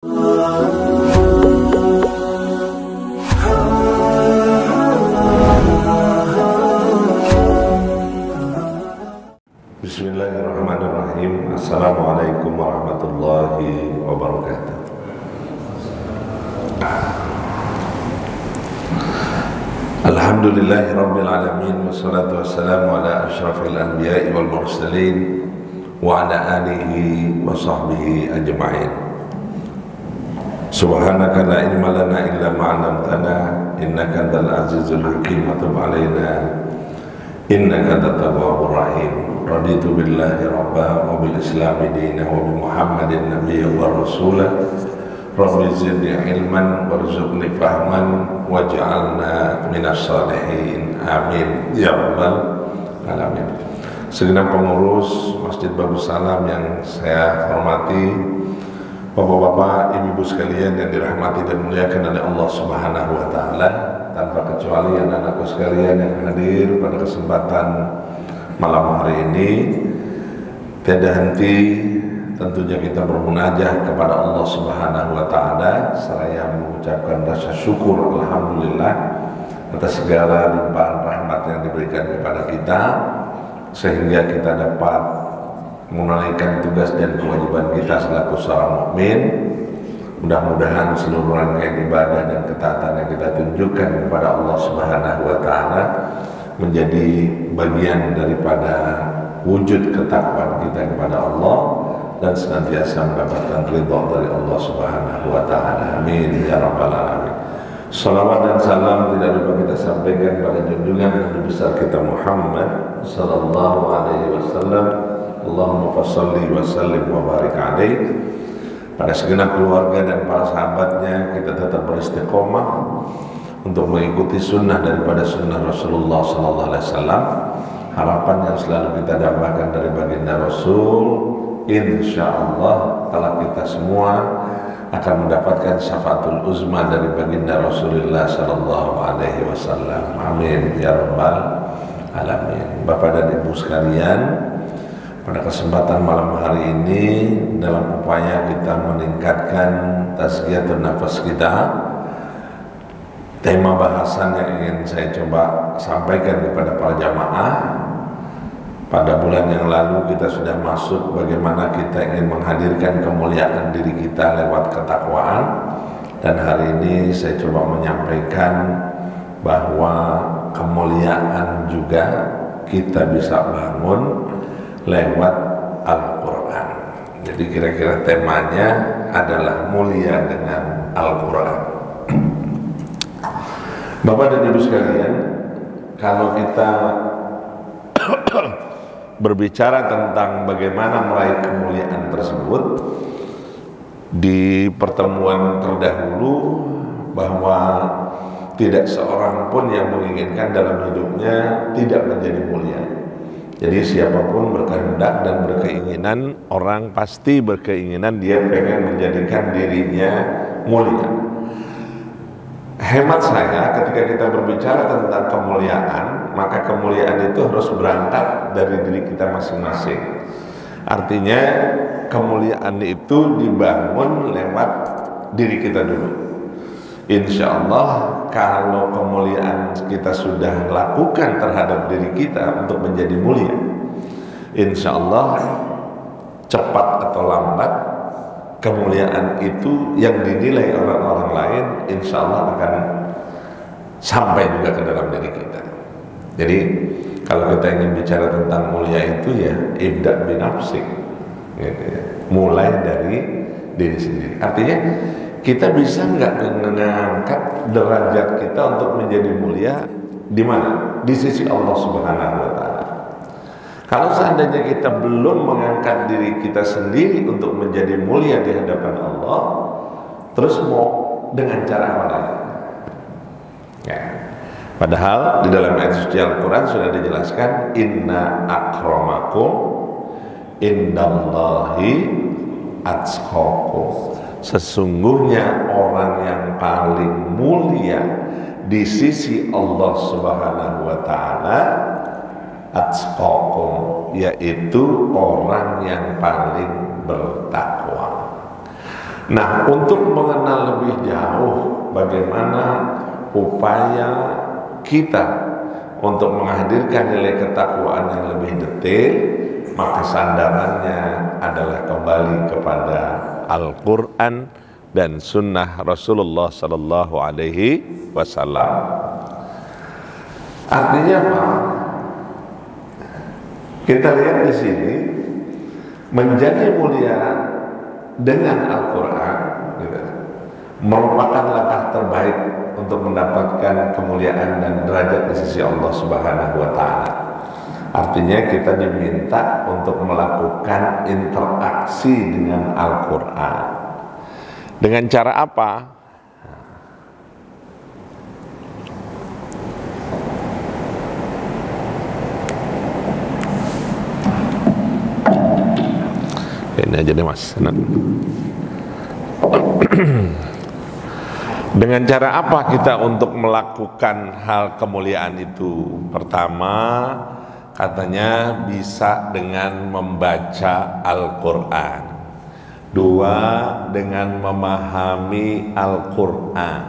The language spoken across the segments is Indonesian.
Bismillahirrahmanirrahim. Assalamualaikum warahmatullahi wabarakatuh. Alhamdulillahi rabbil alamin, wassalatu wassalamu ala asyrafil anbiya'i wal mursalin wa ala alihi wa sahbihi ajma'in. Subhanaka la ilma lana illa ma 'allamtana innaka antal azizul hakim wa tub 'alaina innaka antat tawwabur rahim. Raditu billahi rabba wa bil islami dina wa bi muhammadin nabiyya wa rasula. Rabbi zidni ilman warzuqni fahman waj'alna minas salihin, amin ya rabbal alamin. Segenap pengurus Masjid Babus Salam yang saya hormati, bapak-bapak, ibu-ibu sekalian yang dirahmati dan muliakan oleh Allah Subhanahu wa taala, tanpa kecuali anak-anakku sekalian yang hadir pada kesempatan malam hari ini, tiada henti tentunya kita bermunajah kepada Allah Subhanahu wa taala seraya mengucapkan rasa syukur alhamdulillah atas segala limpahan rahmat yang diberikan kepada kita, sehingga kita dapat menunaikan tugas dan kewajiban kita selaku seorang mukmin. Mudah-mudahan seluruh rangkaian ibadah dan ketaatan yang kita tunjukkan kepada Allah Subhanahu wa taala menjadi bagian daripada wujud ketakwaan kita kepada Allah dan senantiasa mendapatkan ridha dari Allah Subhanahu wa taala. Amin ya rabbal alamin. Salawat dan salam tidak lupa kita sampaikan pada junjungan Nabi besar kita Muhammad sallallahu alaihi wasallam. Allahumma fashalli wa sallim wa barik alaihi. Pada segenap keluarga dan para sahabatnya, kita tetap beristiqomah untuk mengikuti sunnah daripada sunnah Rasulullah sallallahu alaihi wasallam. Harapan yang selalu kita dambakan dari baginda Rasul, insyaallah kalau kita semua akan mendapatkan syafaatul uzma dari baginda Rasulullah sallallahu alaihi wasallam. Amin ya rabbal alamin. Bapak dan Ibu sekalian, pada kesempatan malam hari ini dalam upaya kita meningkatkan tazkiyatun nafas kita, tema bahasan yang ingin saya coba sampaikan kepada para jamaah. Pada bulan yang lalu kita sudah masuk bagaimana kita ingin menghadirkan kemuliaan diri kita lewat ketakwaan, dan hari ini saya coba menyampaikan bahwa kemuliaan juga kita bisa bangun lewat Al-Quran. Jadi kira-kira temanya adalah mulia dengan Al-Quran. Bapak dan Ibu sekalian, kalau kita berbicara tentang bagaimana meraih kemuliaan tersebut, di pertemuan terdahulu bahwa tidak seorang pun yang menginginkan dalam hidupnya tidak menjadi mulia. Jadi siapapun berkehendak dan berkeinginan, orang pasti berkeinginan dia pengen menjadikan dirinya mulia. Hemat saya, ketika kita berbicara tentang kemuliaan, maka kemuliaan itu harus berangkat dari diri kita masing-masing. Artinya kemuliaan itu dibangun lewat diri kita dulu. Insya Allah kalau kemuliaan kita sudah lakukan terhadap diri kita untuk menjadi mulia, insya Allah cepat atau lambat kemuliaan itu yang dinilai orang-orang lain insya Allah akan sampai juga ke dalam diri kita. Jadi kalau kita ingin bicara tentang mulia itu ya ibda' binafsik, gitu ya. Mulai dari diri sendiri. Artinya kita bisa nggak mengangkat derajat kita untuk menjadi mulia di mana? Di sisi Allah Subhanahu wa taala. Kalau seandainya kita belum mengangkat diri kita sendiri untuk menjadi mulia di hadapan Allah, terus mau dengan cara apa lagi? Ya. Padahal di dalam ayat suci Al-Quran sudah dijelaskan, inna akramakum indallahi atqakum. Sesungguhnya orang yang paling mulia di sisi Allah Subhanahu wa taala atqakum, yaitu orang yang paling bertakwa. Nah, untuk mengenal lebih jauh bagaimana upaya kita untuk menghadirkan nilai ketakwaan yang lebih detail, maka sandarannya adalah kembali kepada Al-Quran dan Sunnah Rasulullah Sallallahu Alaihi Wasallam. Artinya apa? Kita lihat di sini, menjadi mulia dengan Al-Quran gitu, merupakan langkah terbaik untuk mendapatkan kemuliaan dan derajat di sisi Allah Subhanahu wa Ta'ala. Artinya kita diminta untuk melakukan interaksi dengan Al-Quran. Dengan cara apa? Ini aja deh Mas. Dengan cara apa kita untuk melakukan hal kemuliaan itu? Pertama, katanya bisa dengan membaca Al-Quran. Dua, dengan memahami Al-Quran.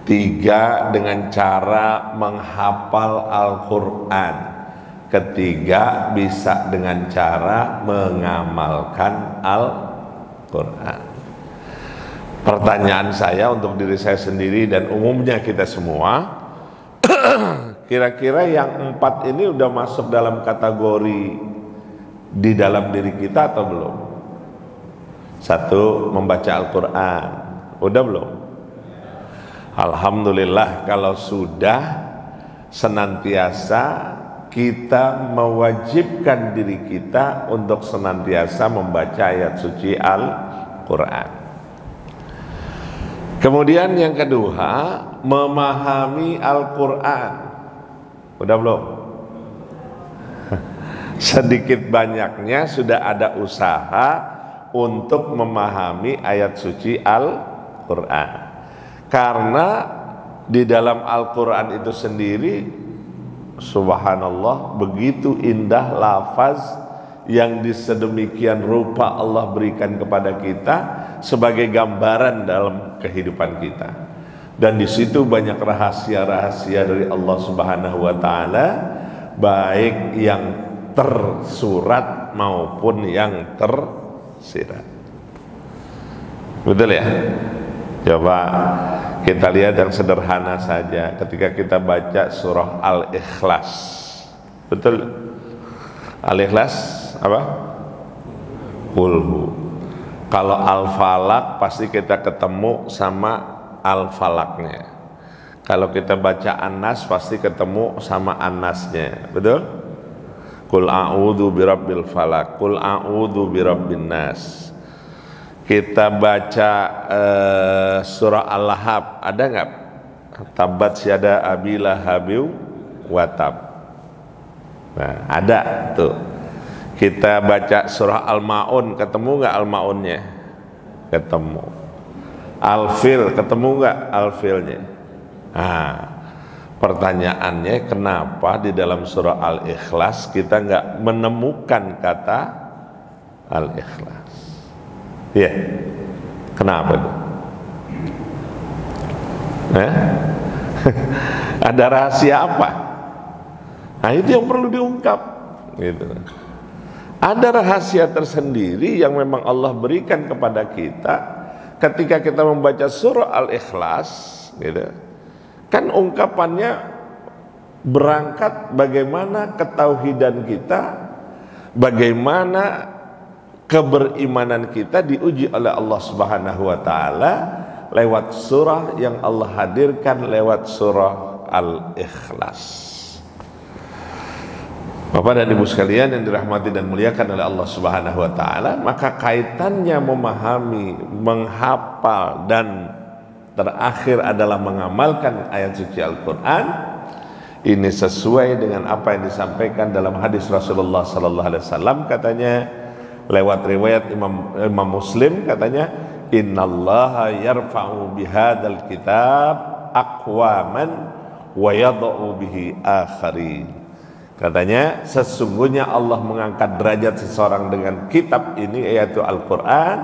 Tiga, dengan cara menghafal Al-Quran. Ketiga, bisa dengan cara mengamalkan Al-Quran. Pertanyaan saya untuk diri saya sendiri dan umumnya kita semua, kira-kira yang 4 ini udah masuk dalam kategori di dalam diri kita atau belum? 1, membaca Al-Quran. Udah belum? Alhamdulillah kalau sudah, senantiasa kita mewajibkan diri kita untuk senantiasa membaca ayat suci Al-Quran. Kemudian yang kedua, memahami Al-Quran. Udah belum? Sedikit banyaknya sudah ada usaha untuk memahami ayat suci Al-Quran. Karena di dalam Al-Quran itu sendiri, subhanallah, begitu indah lafaz yang sedemikian rupa Allah berikan kepada kita sebagai gambaran dalam kehidupan kita. Dan di situ banyak rahasia-rahasia dari Allah Subhanahu wa Ta'ala, baik yang tersurat maupun yang tersirat. Betul ya? Coba kita lihat yang sederhana saja ketika kita baca surah Al-Ikhlas. Betul? Al-Ikhlas apa? Qulhu. Kalau Al-Falaq pasti kita ketemu sama Al-Falaqnya. Kalau kita baca An-Nas pasti ketemu sama An-Nasnya. Betul? Qul a'udzu birabbil falaq, qul a'udzu birabbin nas. Kita baca surah Al-Lahab, ada nggak? Tabat syada abi lahabi wa tab. Nah, ada tuh. Kita baca surah Al-Ma'un, ketemu nggak Al-Ma'unnya? Ketemu. Al-Fil, ketemu nggak Al-Filnya? Nah, pertanyaannya kenapa di dalam surah Al-Ikhlas kita nggak menemukan kata Al-Ikhlas? Iya, kenapa itu? Ada rahasia apa? Nah, itu yang perlu diungkap. Gitu. Ada rahasia tersendiri yang memang Allah berikan kepada kita ketika kita membaca surah Al-Ikhlas. Gitu. Kan ungkapannya berangkat bagaimana ketauhidan kita, bagaimana keberimanan kita diuji oleh Allah Subhanahu wa Ta'ala lewat surah yang Allah hadirkan lewat surah Al-Ikhlas. Bapak dan Ibu sekalian yang dirahmati dan muliakan oleh Allah Subhanahu wa Ta'ala, maka kaitannya memahami, menghafal dan terakhir adalah mengamalkan ayat suci Al-Quran. Ini sesuai dengan apa yang disampaikan dalam hadis Rasulullah sallallahu alaihi wasallam, katanya lewat riwayat Imam Muslim, katanya innallaha yarfa'u bihadzal kitab aqwaman wa yadh'u bihi akharin. Katanya sesungguhnya Allah mengangkat derajat seseorang dengan kitab ini, yaitu Al-Quran,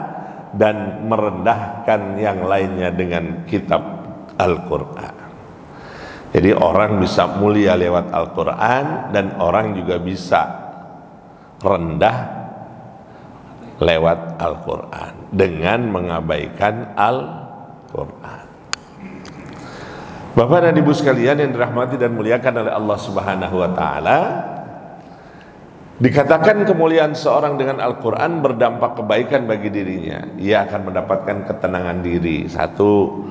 dan merendahkan yang lainnya dengan kitab Al-Quran. Jadi orang bisa mulia lewat Al-Quran, dan orang juga bisa rendah lewat Al-Quran dengan mengabaikan Al-Quran. Bapak dan Ibu sekalian yang dirahmati dan muliakan oleh Allah Subhanahu wa taala, dikatakan kemuliaan seorang dengan Al-Quran berdampak kebaikan bagi dirinya. Ia akan mendapatkan ketenangan diri. Satu,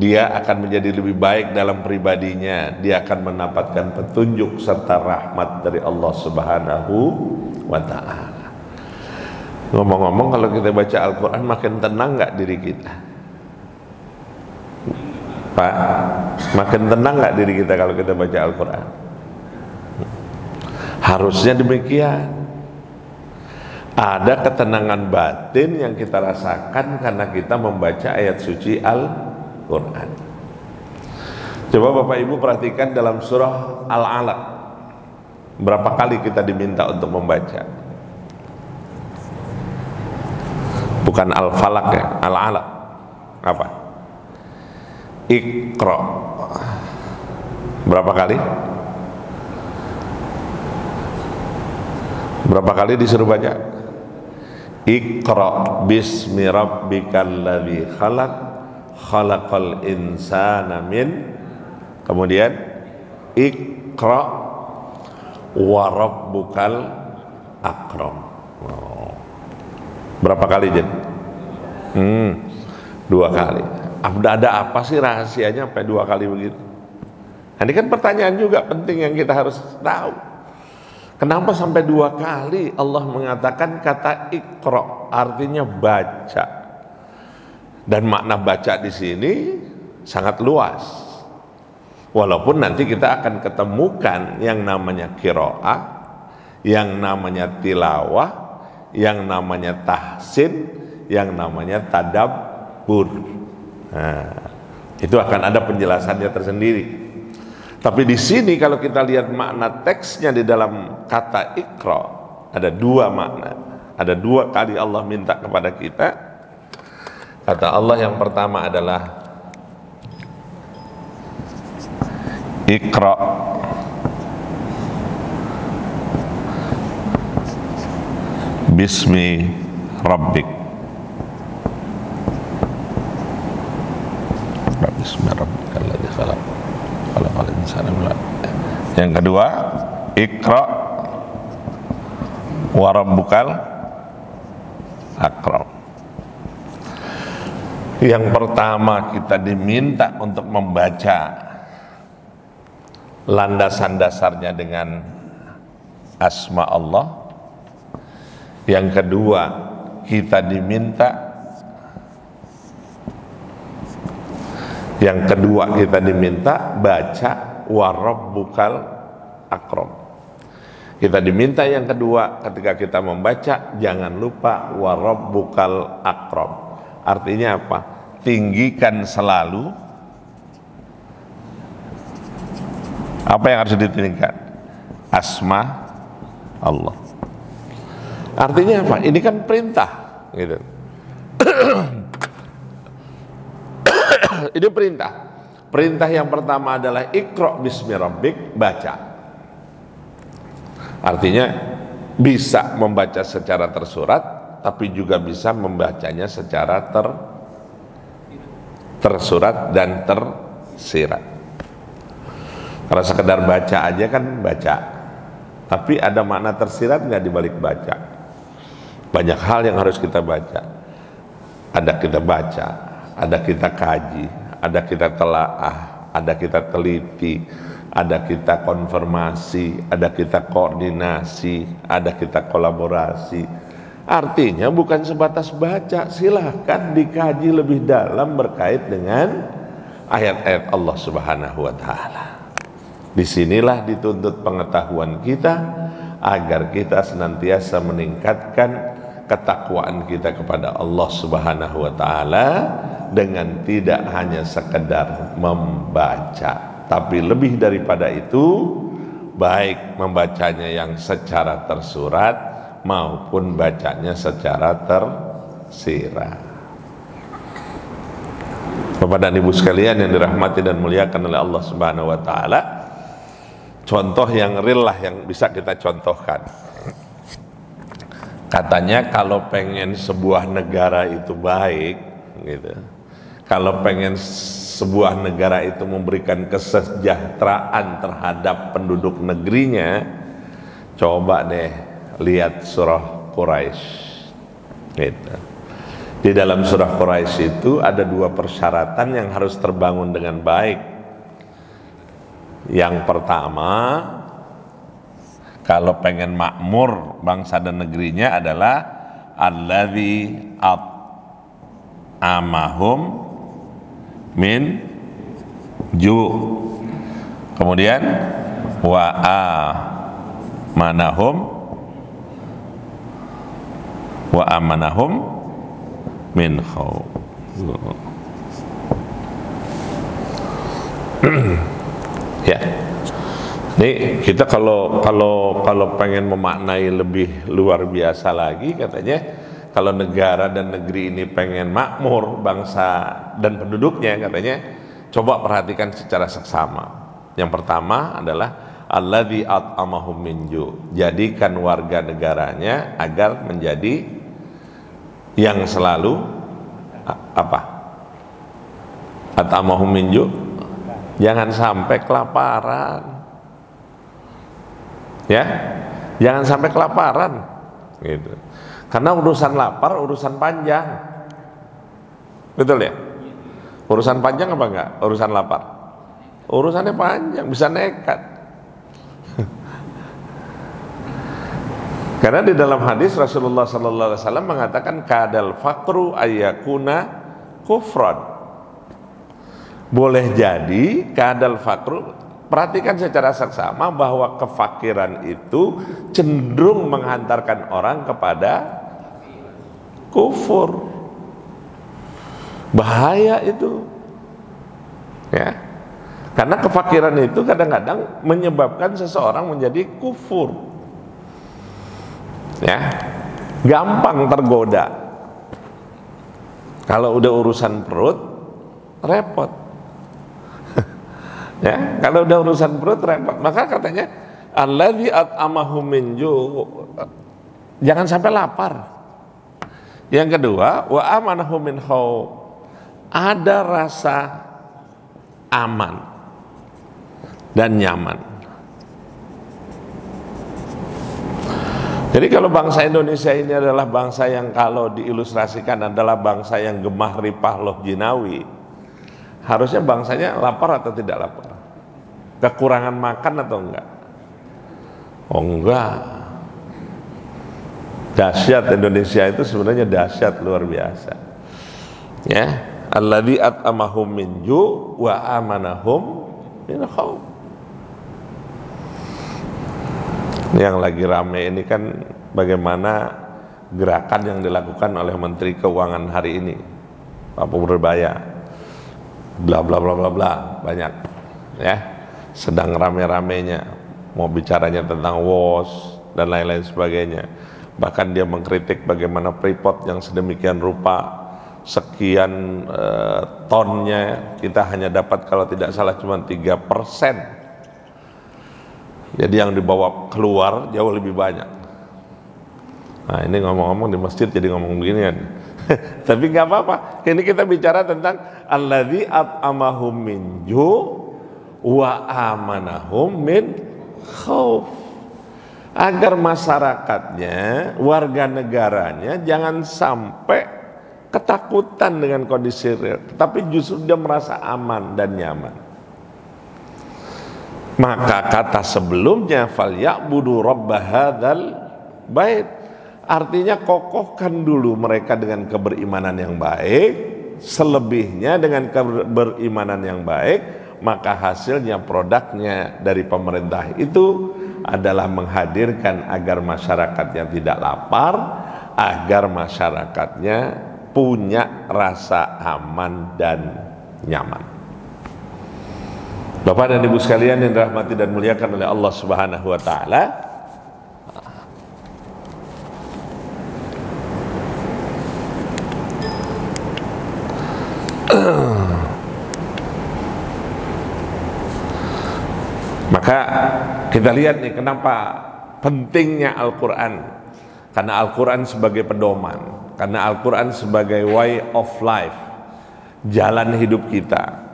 dia akan menjadi lebih baik dalam pribadinya. Dia akan mendapatkan petunjuk serta rahmat dari Allah Subhanahu wa ta'ala. Ngomong-ngomong, kalau kita baca Al-Quran makin tenang gak diri kita? Pak, makin tenang gak diri kita kalau kita baca Al-Quran? Harusnya demikian. Ada ketenangan batin yang kita rasakan karena kita membaca ayat suci Al-Quran. Coba Bapak Ibu perhatikan dalam surah Al-Alaq, berapa kali kita diminta untuk membaca? Bukan Al-Falaq ya, Al-Alaq. Apa? Iqra. Berapa kali? Berapa kali disuruh baca? Iqra bismi rabbikal ladzi khalaq, khalaqal insana min, kemudian Iqra wa rabbukal akram. Berapa kali Jen? 2 kali. Ada apa sih rahasianya sampai 2 kali begitu? Nah, ini kan pertanyaan juga penting yang kita harus tahu. Kenapa sampai 2 kali Allah mengatakan kata Iqra, artinya baca. Dan makna baca di sini sangat luas. Walaupun nanti kita akan ketemukan yang namanya qiraah, yang namanya tilawah, yang namanya tahsin, yang namanya tadabbur. Nah, itu akan ada penjelasannya tersendiri. Tapi di sini kalau kita lihat makna teksnya di dalam kata Iqra, ada 2 makna. Ada 2 kali Allah minta kepada kita. Kata Allah yang pertama adalah Iqra bismi rabbik. Bismi rabbikal ladzi khalaq. Yang kedua, Iqra wa rabbukal akram. Yang pertama kita diminta untuk membaca landasan dasarnya dengan asma Allah. Yang kedua kita diminta baca wa rabbukal akram. Kita diminta yang kedua ketika kita membaca, jangan lupa wa rabbukal akram. Artinya apa? Tinggikan selalu apa yang harus ditinggikan? Asma Allah. Artinya apa? Ini kan perintah, gitu. Ini perintah. Perintah yang pertama adalah Iqra bismi rabbik, baca. Artinya bisa membaca secara tersurat, tapi juga bisa membacanya secara tersurat dan tersirat. Kalau sekedar baca aja kan baca, tapi ada makna tersirat nggak dibalik baca? Banyak hal yang harus kita baca. Ada kita baca, ada kita kaji, ada kita telaah, ada kita teliti, ada kita konfirmasi, ada kita koordinasi, ada kita kolaborasi. Artinya bukan sebatas baca, silahkan dikaji lebih dalam berkait dengan ayat-ayat Allah Subhanahu wa ta'ala. Disinilah dituntut pengetahuan kita agar kita senantiasa meningkatkan ketakwaan kita kepada Allah Subhanahu wa ta'ala dengan tidak hanya sekedar membaca, tapi lebih daripada itu, baik membacanya yang secara tersurat maupun bacanya secara tersirat. Bapak dan Ibu sekalian yang dirahmati dan muliakan oleh Allah Subhanahu wa taala, contoh yang real lah yang bisa kita contohkan. Katanya kalau pengen sebuah negara itu baik gitu, kalau pengen sebuah negara itu memberikan kesejahteraan terhadap penduduk negerinya, coba deh lihat surah Quraisy gitu. Di dalam surah Quraisy itu ada dua persyaratan yang harus terbangun dengan baik. Yang pertama, kalau pengen makmur bangsa dan negerinya adalah alladzi at'amahum min ju'. Kemudian wa amanahum min khawf. Ya. Nih kita kalau pengen memaknai lebih luar biasa lagi, katanya kalau negara dan negeri ini pengen makmur bangsa dan penduduknya, katanya coba perhatikan secara seksama. Yang pertama adalah alladzi at'amahum min ju'. Jadikan warga negaranya agar menjadi yang selalu apa? At'amahum min ju'. Jangan sampai kelaparan. Ya, jangan sampai kelaparan gitu. Karena urusan lapar urusan panjang. Betul ya? Urusan panjang apa enggak? Urusan lapar. Urusannya panjang, bisa nekat. Karena di dalam hadis Rasulullah sallallahu alaihi wasallam mengatakan kadal faqru ayyakuna kufran. Boleh jadi kadal faqru, perhatikan secara saksama bahwa kefakiran itu cenderung menghantarkan orang kepada kufur. Bahaya itu. Ya. Karena kefakiran itu kadang-kadang menyebabkan seseorang menjadi kufur. Ya, gampang tergoda. Kalau udah urusan perut, repot. Ya, kalau udah urusan perut repot. Maka katanya alladzi at'amahum min ju', jangan sampai lapar. Yang kedua, wa amanahum min khawf, ada rasa aman dan nyaman. Jadi kalau bangsa Indonesia ini adalah bangsa yang kalau diilustrasikan adalah bangsa yang gemah ripah loh jinawi, harusnya bangsanya lapar atau tidak lapar? Kekurangan makan atau enggak? Oh enggak. Dahsyat Indonesia itu sebenarnya dahsyat luar biasa. Ya, alladzi at'amahum min ju' wa amanahum min khawf. Yang lagi rame ini kan bagaimana gerakan yang dilakukan oleh Menteri Keuangan hari ini, Pak Purbaya, bla bla bla bla bla, banyak ya, sedang rame-ramenya mau bicaranya tentang WOS dan lain-lain sebagainya. Bahkan dia mengkritik bagaimana Freeport yang sedemikian rupa sekian tonnya kita hanya dapat kalau tidak salah cuma 3%. Jadi yang dibawa keluar jauh lebih banyak. Nah ini ngomong-ngomong di masjid jadi ngomong beginian. Tapi nggak apa-apa. Ini kita bicara tentang alladzi at'amahum min ju' wa amanahum min khauf. Agar masyarakatnya, warga negaranya jangan sampai ketakutan dengan kondisi real, tapi justru dia merasa aman dan nyaman. Maka kata sebelumnya falyabudu rabb hadzal bait, artinya kokohkan dulu mereka dengan keberimanan yang baik, selebihnya dengan keberimanan yang baik, maka hasilnya produknya dari pemerintah itu adalah menghadirkan agar masyarakatnya tidak lapar, agar masyarakatnya punya rasa aman dan nyaman. Bapak dan Ibu sekalian yang dirahmati dan muliakan oleh Allah Subhanahu wa taala. Maka kita lihat nih kenapa pentingnya Al-Quran. Karena Al-Quran sebagai pedoman, karena Al-Quran sebagai way of life, jalan hidup kita,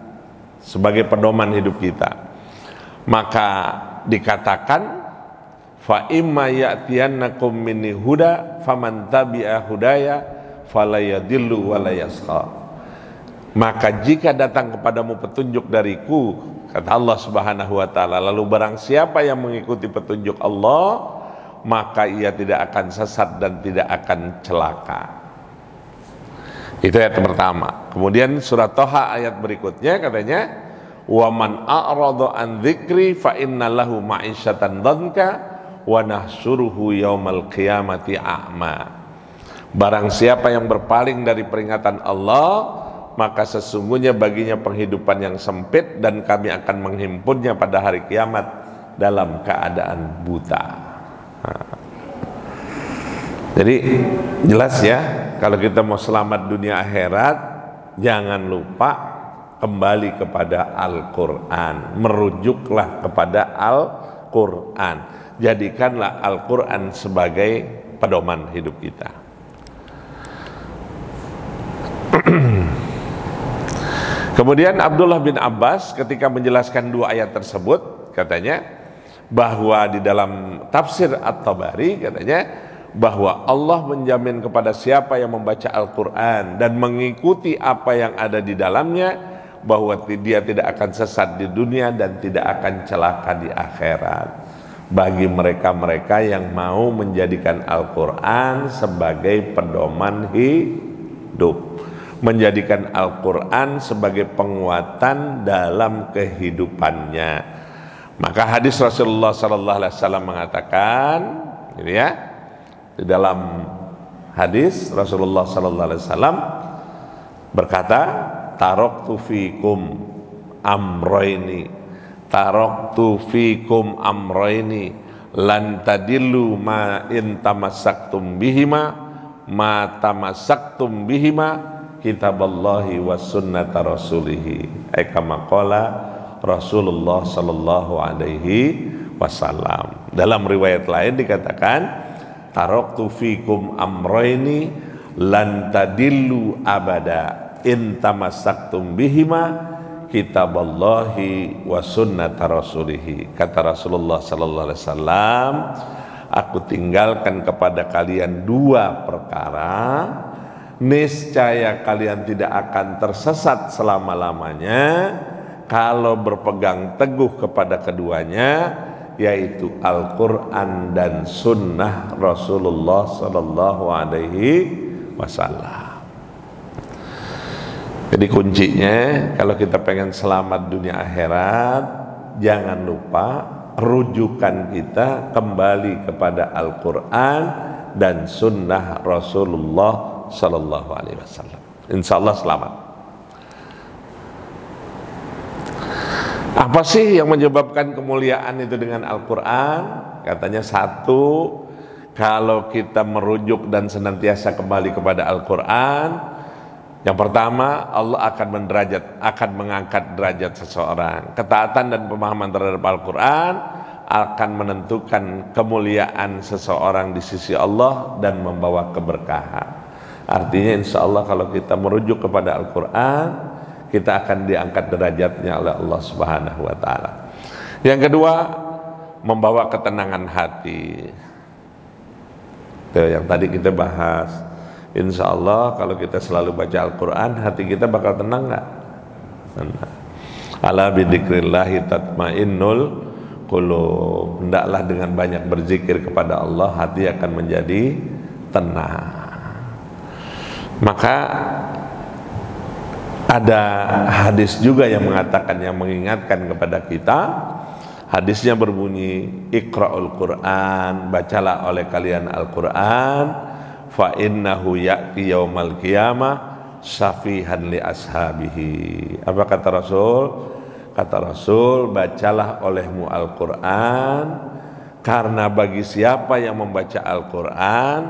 sebagai pedoman hidup kita. Maka dikatakan fa imma ya'tiyannakum minni huda faman tabi'a hudaya fala yadillu wa la yasqa. Maka jika datang kepadamu petunjuk dariku, kata Allah Subhanahu wa taala, lalu barang siapa yang mengikuti petunjuk Allah, maka ia tidak akan sesat dan tidak akan celaka. Itu ayat pertama. Kemudian surat Thaha ayat berikutnya katanya, wa man a'rada an dzikri fa innalahu ma'isyatan dhanka wa nahsyuruhu yaumal qiyamati a'ma. Barang siapa yang berpaling dari peringatan Allah, maka sesungguhnya baginya penghidupan yang sempit dan kami akan menghimpunnya pada hari kiamat dalam keadaan buta. Jadi jelas ya, kalau kita mau selamat dunia akhirat, jangan lupa kembali kepada Al-Quran, merujuklah kepada Al-Quran, jadikanlah Al-Quran sebagai pedoman hidup kita. Kemudian Abdullah bin Abbas ketika menjelaskan dua ayat tersebut, katanya bahwa di dalam tafsir At-Tabari katanya bahwa Allah menjamin kepada siapa yang membaca Al-Quran dan mengikuti apa yang ada di dalamnya, bahwa dia tidak akan sesat di dunia dan tidak akan celaka di akhirat. Bagi mereka-mereka yang mau menjadikan Al-Quran sebagai pedoman hidup, menjadikan Al-Quran sebagai penguatan dalam kehidupannya. Maka hadis Rasulullah SAW mengatakan, gitu ya, di dalam hadis Rasulullah SAW berkata, taraktu fikum amroini, taraktu fikum amroini, lan tadillu ma in tamassaktum bihima, ma tamassaktum bihima, kitaballahi wa sunnata rasulihi, kama qala Rasulullah sallallahu alaihi wasallam. Dalam riwayat lain dikatakan, taraktu fikum amroini lan tadillu abada in tamassaktum bihima, kitaballahi wa sunnata rasulihi. Kata Rasulullah sallallahu alaihi wasallam, aku tinggalkan kepada kalian dua perkara, niscaya kalian tidak akan tersesat selama-lamanya kalau berpegang teguh kepada keduanya, yaitu Al-Quran dan Sunnah Rasulullah Sallallahu Alaihi Wasallam. Jadi kuncinya kalau kita pengen selamat dunia akhirat, jangan lupa rujukan kita kembali kepada Al-Quran dan Sunnah Rasulullah Sallallahu Alaihi Wasallam. Insya Allah selamat. Apa sih yang menyebabkan kemuliaan itu dengan Al-Quran? Katanya satu, kalau kita merujuk dan senantiasa kembali kepada Al-Quran, yang pertama Allah akan mengangkat derajat seseorang. Ketaatan dan pemahaman terhadap Al-Quran akan menentukan kemuliaan seseorang di sisi Allah dan membawa keberkahan. Artinya insya Allah kalau kita merujuk kepada Al-Quran, kita akan diangkat derajatnya oleh Allah Subhanahu wa taala. Yang kedua, membawa ketenangan hati. Itu yang tadi kita bahas. Insya Allah kalau kita selalu baca Al-Quran, hati kita bakal tenang nggak? Tenang. Ala bidzikrillahi tatmainnul qulub. Hendaklah dengan banyak berzikir kepada Allah, hati akan menjadi tenang. Maka ada hadis juga yang mengatakan, yang mengingatkan kepada kita. Hadisnya berbunyi, Iqra'ul Qur'an, bacalah oleh kalian Al-Quran, fa innahu ya'ti yaumal qiyamah syafihan li ashabihi. Apa kata Rasul? Kata Rasul, bacalah olehmu Al-Quran, karena bagi siapa yang membaca Al-Quran,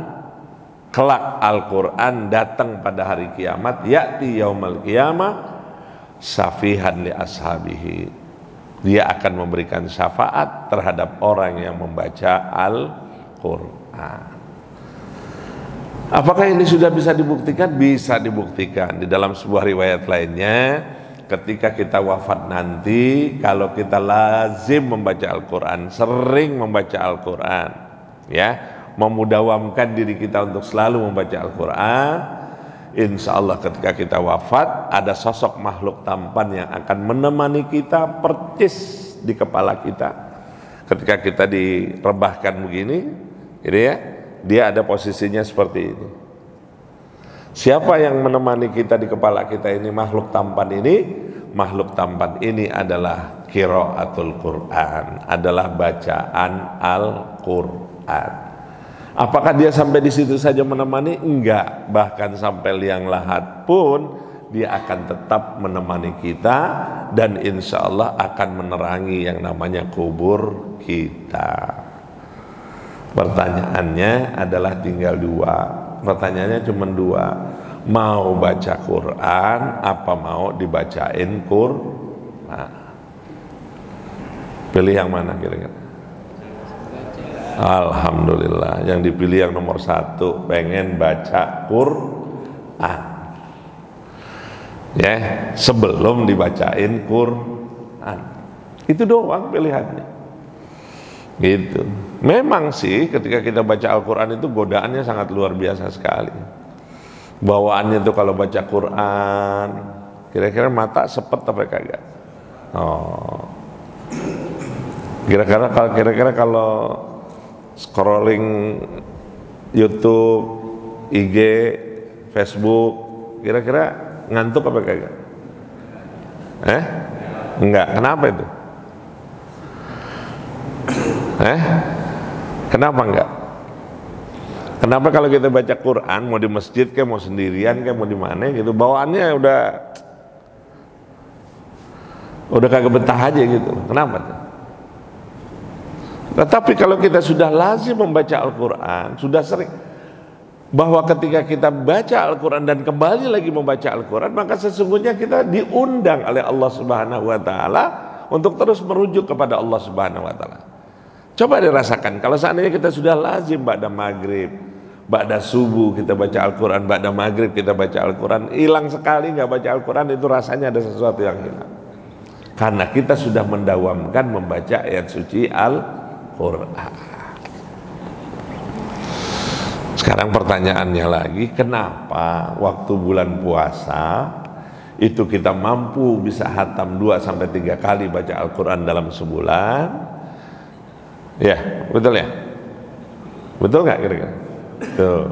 kelak Al-Quran datang pada hari kiamat, ya'ti yaumal qiyamah syafihan li ashabihi, Dia akan memberikan syafaat terhadap orang yang membaca Al-Quran. Apakah ini sudah bisa dibuktikan? Bisa dibuktikan. Di dalam sebuah riwayat lainnya, ketika kita wafat nanti, kalau kita lazim membaca Al-Quran, sering membaca Al-Quran, ya, memudawamkan diri kita untuk selalu membaca Al-Quran, insya Allah ketika kita wafat, ada sosok makhluk tampan yang akan menemani kita percis di kepala kita. Ketika kita direbahkan begini, gitu ya, dia ada posisinya seperti ini. Siapa yang menemani kita di kepala kita ini, makhluk tampan ini? Makhluk tampan ini adalah qiraatul Quran, adalah bacaan Al-Quran. Apakah dia sampai di situ saja menemani? Enggak, bahkan sampai liang lahat pun dia akan tetap menemani kita dan insya Allah akan menerangi yang namanya kubur kita. Pertanyaannya adalah tinggal dua. Pertanyaannya cuma dua. Mau baca Quran apa mau dibacain Quran? Pilih yang mana kira-kira? Alhamdulillah, yang dipilih yang nomor satu, pengen baca Quran, ya, sebelum dibacain Quran. Itu doang pilihannya. Gitu. Memang sih ketika kita baca Al-Quran itu godaannya sangat luar biasa sekali. Bawaannya tuh kalau baca Quran, kira-kira mata sepet apa kagak? Oh, kira-kira kalau scrolling YouTube, IG, Facebook, kira-kira ngantuk apa kagak? Enggak. Kenapa itu? Kenapa enggak? Kenapa kalau kita baca Quran, mau di masjid kayak mau sendirian kayak mau di mana gitu, bawaannya udah kagak betah aja gitu. Kenapa tuh? Tetapi kalau kita sudah lazim membaca Al-Quran, sudah sering, bahwa ketika kita baca Al-Quran dan kembali lagi membaca Al-Quran, maka sesungguhnya kita diundang oleh Allah Subhanahu wa Ta'ala untuk terus merujuk kepada Allah Subhanahu wa Ta'ala. Coba dirasakan, kalau seandainya kita sudah lazim ba'da maghrib, ba'da subuh kita baca Al-Quran, ba'da maghrib kita baca Al-Quran, hilang sekali nggak baca Al-Quran, itu rasanya ada sesuatu yang hilang. Karena kita sudah mendawamkan membaca ayat suci Al-Quran. Sekarang pertanyaannya lagi, kenapa waktu bulan puasa itu kita mampu bisa hatam 2-3 kali baca Al-Quran dalam sebulan? Ya, betul ya? Betul nggak kira-kira? Tuh.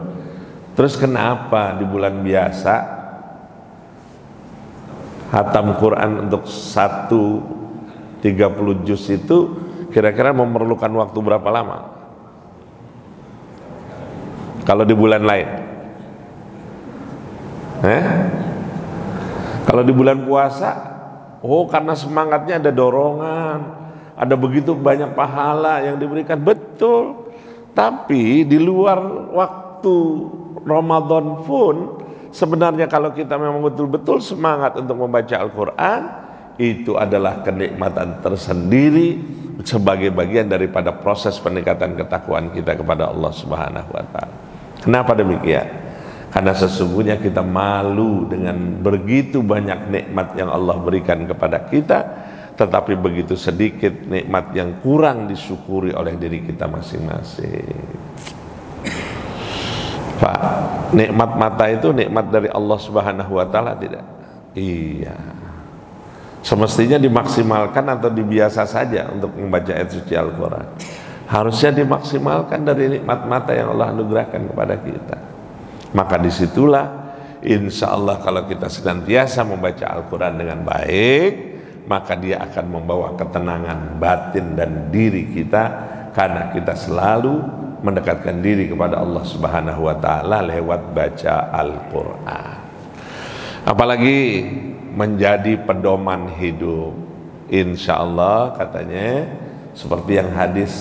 Terus kenapa di bulan biasa hatam Quran untuk 30 juz itu kira-kira memerlukan waktu berapa lama? Kalau di bulan lain? Kalau di bulan puasa, karena semangatnya ada dorongan, ada begitu banyak pahala yang diberikan, betul. Tapi di luar waktu Ramadan pun, sebenarnya kalau kita memang betul-betul semangat untuk membaca Al-Quran, itu adalah kenikmatan tersendiri sebagai bagian daripada proses peningkatan ketakwaan kita kepada Allah Subhanahu wa Ta'ala. Kenapa demikian? Karena sesungguhnya kita malu dengan begitu banyak nikmat yang Allah berikan kepada kita, tetapi begitu sedikit nikmat yang kurang disyukuri oleh diri kita masing-masing. Pak, nikmat mata itu nikmat dari Allah Subhanahu wa Ta'ala tidak? Iya. Semestinya dimaksimalkan atau dibiasa saja untuk membaca ayat suci Al-Quran. Harusnya dimaksimalkan dari nikmat mata yang Allah anugerahkan kepada kita. Maka disitulah insya Allah kalau kita senantiasa membaca Al-Quran dengan baik, maka dia akan membawa ketenangan batin dan diri kita, karena kita selalu mendekatkan diri kepada Allah Subhanahu wa Ta'ala lewat baca Al-Quran. Apalagi menjadi pedoman hidup. Insya Allah katanya seperti yang hadis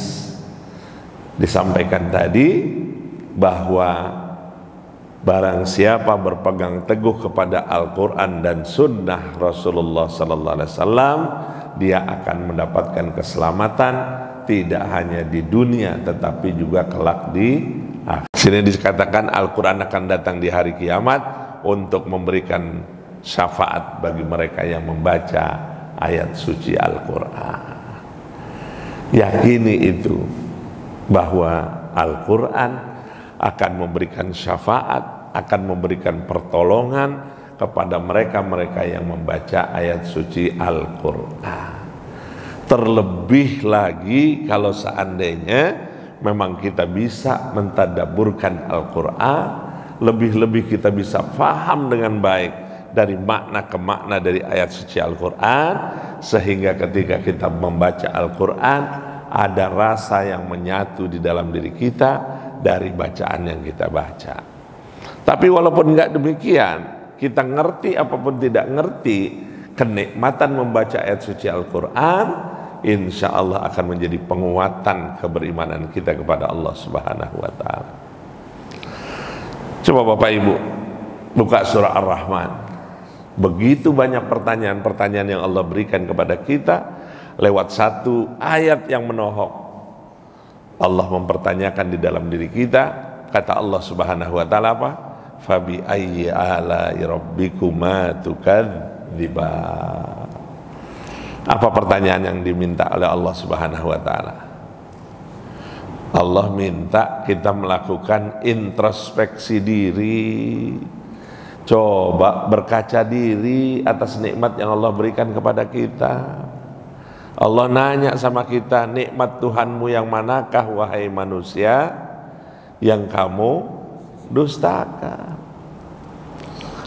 disampaikan tadi, bahwa barang siapa berpegang teguh kepada Al-Quran dan sunnah Rasulullah Sallallahu Alaihi Wasallam, dia akan mendapatkan keselamatan tidak hanya di dunia tetapi juga kelak di akhirat. Sini dikatakan Al-Quran akan datang di hari kiamat untuk memberikan syafaat bagi mereka yang membaca ayat suci Al-Quran. Yakini itu bahwa Al-Quran akan memberikan syafaat, akan memberikan pertolongan kepada mereka-mereka yang membaca ayat suci Al-Quran. Terlebih lagi kalau seandainya memang kita bisa mentadabburkan Al-Quran, lebih-lebih kita bisa faham dengan baik dari makna ke makna dari ayat suci Al-Quran, sehingga ketika kita membaca Al-Quran ada rasa yang menyatu di dalam diri kita dari bacaan yang kita baca. Tapi walaupun enggak demikian, kita ngerti apapun tidak ngerti, kenikmatan membaca ayat suci Al-Quran insya Allah akan menjadi penguatan keberimanan kita kepada Allah Subhanahu wa Ta'ala. Coba Bapak Ibu buka surah Ar-Rahman. Begitu banyak pertanyaan-pertanyaan yang Allah berikan kepada kita lewat satu ayat yang menohok. Allah mempertanyakan di dalam diri kita. Kata Allah Subhanahu wa Ta'ala apa? Fabi ayyi ala'i rabbikuma tukadziban. Apa pertanyaan yang diminta oleh Allah Subhanahu wa Ta'ala? Allah minta kita melakukan introspeksi diri, coba berkaca diri atas nikmat yang Allah berikan kepada kita. Allah nanya sama kita, nikmat Tuhanmu yang manakah wahai manusia yang kamu dustakan?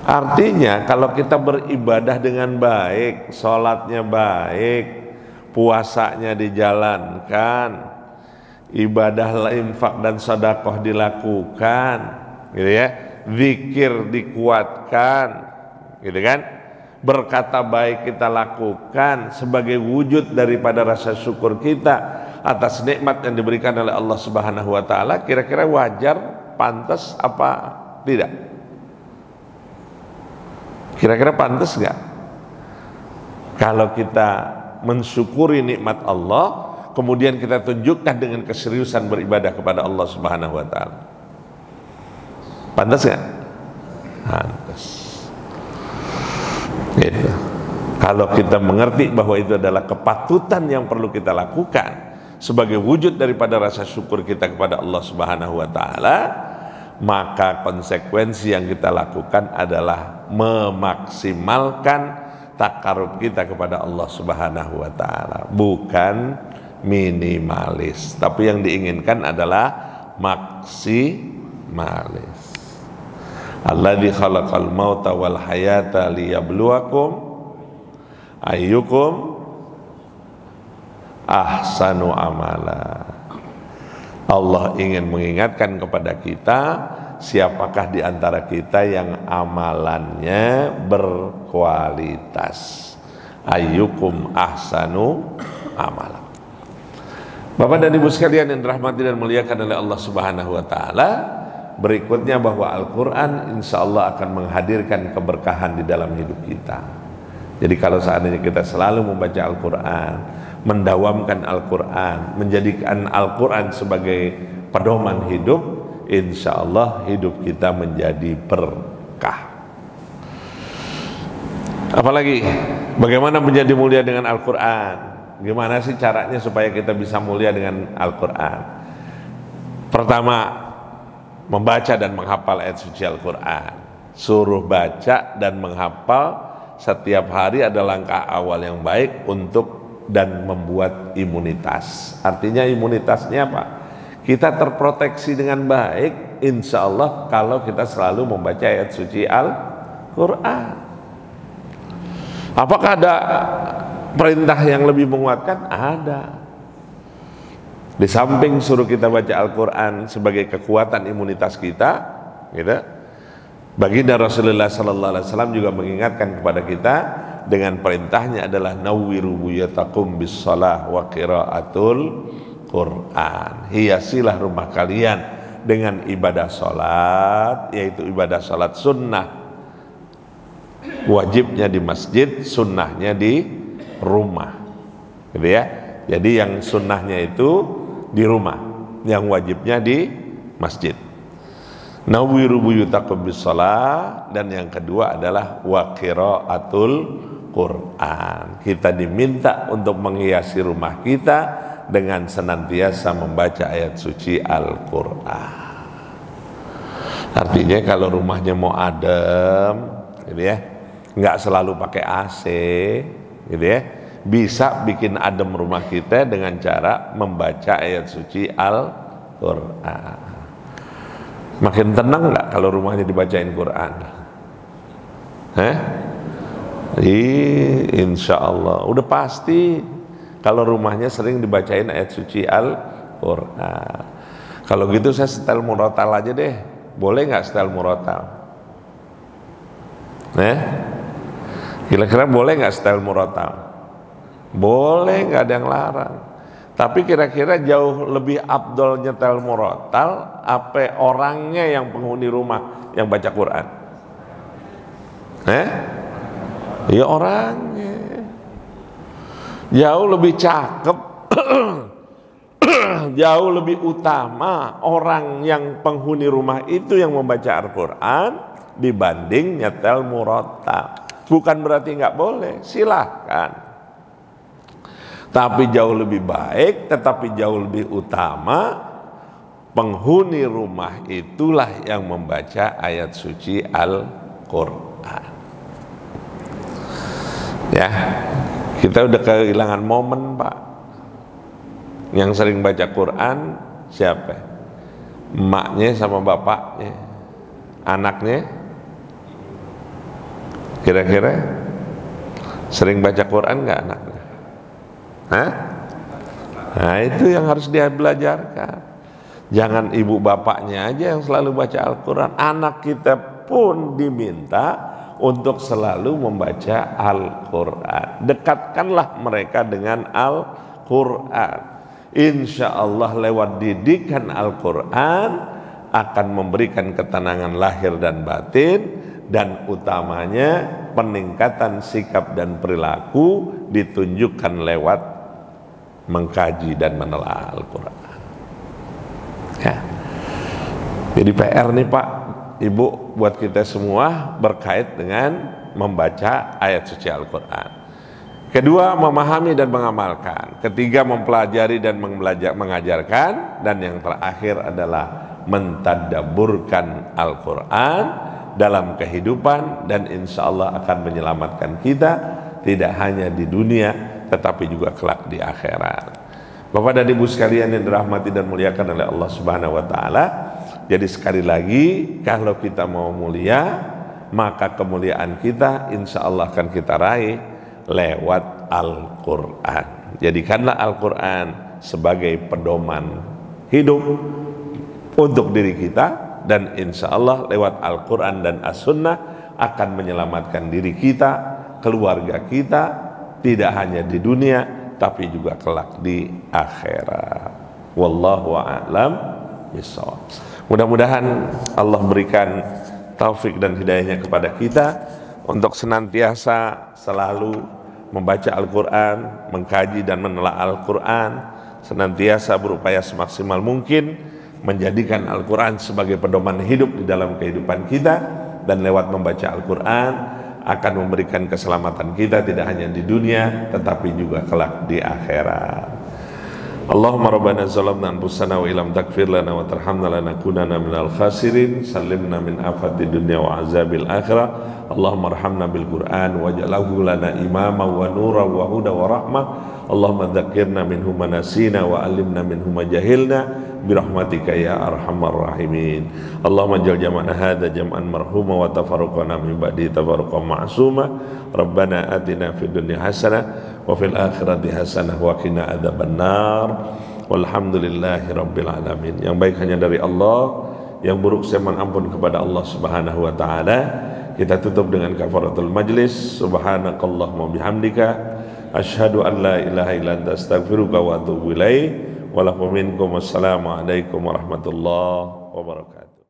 Artinya kalau kita beribadah dengan baik, sholatnya baik, puasanya dijalankan, ibadah infak dan sedekah dilakukan, gitu ya, zikir dikuatkan, gitu kan, berkata baik kita lakukan sebagai wujud daripada rasa syukur kita atas nikmat yang diberikan oleh Allah Subhanahu wa Ta'ala. Kira-kira wajar, pantas apa tidak? Kira-kira pantas nggak kalau kita mensyukuri nikmat Allah kemudian kita tunjukkan dengan keseriusan beribadah kepada Allah Subhanahu wa Ta'ala? Pantas nggak? Pantas. Gitu. Kalau kita mengerti bahwa itu adalah kepatutan yang perlu kita lakukan sebagai wujud daripada rasa syukur kita kepada Allah Subhanahu wa Ta'ala, maka konsekuensi yang kita lakukan adalah memaksimalkan takarub kita kepada Allah Subhanahu wa Ta'ala, bukan minimalis, tapi yang diinginkan adalah maksimalis. Alladzi khalaqal mauta wal hayata liyabluwakum ayyukum ahsanu amala. Allah ingin mengingatkan kepada kita, siapakah di antara kita yang amalannya berkualitas. Ayyukum ahsanu amala. Bapak dan Ibu sekalian yang dirahmati dan muliakan oleh Allah Subhanahu wa Ta'ala, berikutnya bahwa Al-Quran insya Allah akan menghadirkan keberkahan di dalam hidup kita. Jadi kalau seandainya kita selalu membaca Al-Quran, mendawamkan Al-Quran, menjadikan Al-Quran sebagai pedoman hidup, insya Allah hidup kita menjadi berkah. Apalagi bagaimana menjadi mulia dengan Al-Quran? Gimana sih caranya supaya kita bisa mulia dengan Al-Quran? Pertama, membaca dan menghafal ayat suci Al-Quran. Suruh baca dan menghafal setiap hari adalah langkah awal yang baik untuk dan membuat imunitas. Artinya imunitasnya apa? Kita terproteksi dengan baik insya Allah kalau kita selalu membaca ayat suci Al-Quran. Apakah ada perintah yang lebih menguatkan? Ada. Di samping suruh kita baca Al-Quran sebagai kekuatan imunitas kita, gitu, baginda Rasulullah SAW juga mengingatkan kepada kita dengan perintahnya adalah nawwiru buyatakum bis shalah wa qiraatul Quran. Hiasilah rumah kalian dengan ibadah salat, yaitu ibadah salat sunnah. Wajibnya di masjid, sunnahnya di rumah. gitu ya. Jadi yang sunnahnya itu di rumah, yang wajibnya di masjid. Nawwiru buyutakum bis-shalah, dan yang kedua adalah wa qiraatul Quran. Kita diminta untuk menghiasi rumah kita dengan senantiasa membaca ayat suci Al-Quran. Artinya kalau rumahnya mau adem, gitu ya, nggak selalu pakai AC, gitu ya, bisa bikin adem rumah kita dengan cara membaca ayat suci Al-Quran. Makin tenang nggak kalau rumahnya dibacain Quran? Insya Allah, udah pasti kalau rumahnya sering dibacain ayat suci Al-Quran. Kalau gitu saya setel murotal aja deh, boleh nggak setel murotal? Kira-kira boleh nggak setel murotal? Boleh, nggak ada yang larang. Tapi kira-kira jauh lebih afdol nyetel murotal apa orangnya yang penghuni rumah yang baca Quran? Ya orangnya. Jauh lebih cakep, jauh lebih utama orang yang penghuni rumah itu yang membaca Al-Quran dibanding nyetel murotal. Bukan berarti nggak boleh, silahkan. Tapi jauh lebih baik, tetapi jauh lebih utama, penghuni rumah itulah yang membaca ayat suci Al-Quran. Ya, kita udah kehilangan momen, Pak. Yang sering baca Quran siapa? Emaknya sama bapaknya. Anaknya kira-kira sering baca Quran nggak anaknya? Nah itu yang harus dia belajarkan. Jangan ibu bapaknya aja yang selalu baca Al-Quran. Anak kita pun diminta untuk selalu membaca Al-Quran. Dekatkanlah mereka dengan Al-Quran. Insya Allah lewat didikan Al-Quran akan memberikan ketenangan lahir dan batin, dan utamanya peningkatan sikap dan perilaku ditunjukkan lewat mengkaji dan menelaah Al-Quran. Ya. Jadi PR nih Pak, Ibu, buat kita semua berkait dengan membaca ayat suci Al-Quran. Kedua, memahami dan mengamalkan. Ketiga, mempelajari dan mengajarkan. Dan yang terakhir adalah mentadabburkan Al-Quran dalam kehidupan, dan insya Allah akan menyelamatkan kita tidak hanya di dunia tetapi juga kelak di akhirat. Bapak dan Ibu sekalian yang dirahmati dan muliakan oleh Allah Subhanahu wa taala, jadi sekali lagi, kalau kita mau mulia, maka kemuliaan kita insya Allah akan kita raih lewat Al-Quran. Jadikanlah Al-Quran sebagai pedoman hidup untuk diri kita, dan insya Allah lewat Al-Quran dan As-Sunnah akan menyelamatkan diri kita, keluarga kita, tidak hanya di dunia tapi juga kelak di akhirat. Wallahu a'lam bishawab. Mudah-mudahan Allah berikan taufik dan hidayahnya kepada kita untuk senantiasa selalu membaca Al-Quran, mengkaji dan menelaah Al-Quran, senantiasa berupaya semaksimal mungkin menjadikan Al-Quran sebagai pedoman hidup di dalam kehidupan kita, dan lewat membaca Al-Quran akan memberikan keselamatan kita tidak hanya di dunia tetapi juga kelak di akhirat. Allahumma rabbana zalamna anfusana wa illam taghfir lana wa tarhamna lanakunanna minal khasirin. Sallimna min afati dunya wa azabil akhirah. Allahumma arhamna bil Qur'an waj'alhu lana imama wa nura wa huda wa rahmah. Allahumma dzakirna minhu ma nasina wa alimna minhu ma jahilna birahmatika ya arhamar rahimin. Allahumma jal jam'ana hadza jam'an marhuma wa tafarruqana min ba'di tafarruqan ma'suma. Rabbana atina fid dunya hasanah wa fil akhirati hasanah wa qina adzabannar. Walhamdulillahi rabbil alamin. Yang baik hanya dari Allah, yang buruk saya mohon ampun kepada Allah Subhanahu wa taala. Kita tutup dengan kafaratul majlis. Subhanakallahumma bihamdika asyhadu an la ilaha illa anta astaghfiruka wa atubu ilaik. Wassalamualaikum warahmatullahi wabarakatuh.